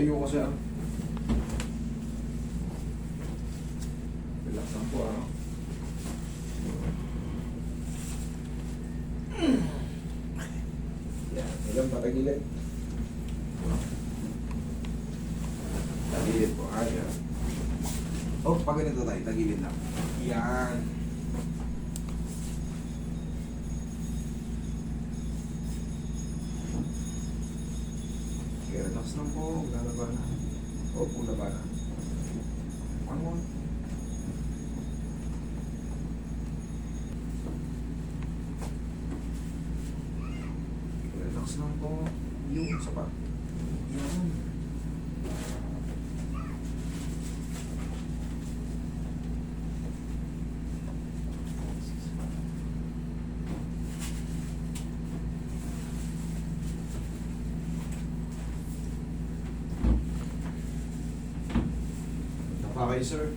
Tayo ko siya. Relax lang po, ano? Yan, ilan patagilid. Tagilid po, ayan. Oh, pag ganito tayo, tagilid lang. Yan. Okay, relax lang po, lalaba na. O, pulaba na. One more. Relax lang po. Yung isa pa. Yan. Okay, sir.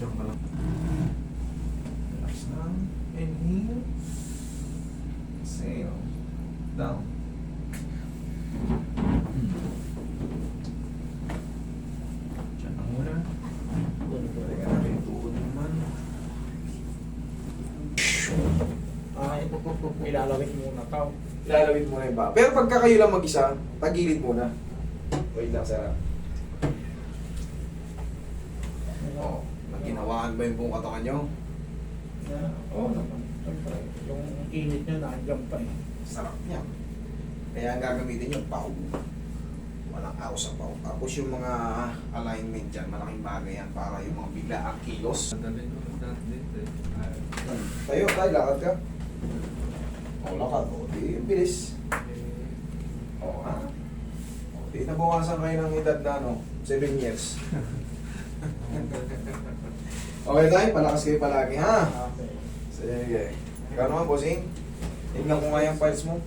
Diyan ka lang. Relax lang. Inhale. Exhale. Down. Diyan lang muna. Teka natin yung tuhod naman. Ay, ilalawin muna tao. Ilalawin muna yung ba. Pero pagka kayo lang mag-isa, tagilid muna. Wait lang, sir. Oo. Naginawaan ba yung buong katawan nyo? Oo naman. Siyempre, yung init niya nandiyan pa eh. Sarap niya. Kaya ang gagamitin nyo, pau. Walang ako sa pau. Tapos yung mga alignment dyan, malaking bagay yan para yung mga bigla ang kilos. Tayo, lakad ka. O, lakad. O, di, bilis. O, ha? O, di, nabawasan kayo ng edad na, 7 years. Okay tayo, palakas kayo palagi, ha? Okay. Sige. Ikaw naman, bossing. Tignan ko nga yung files mo.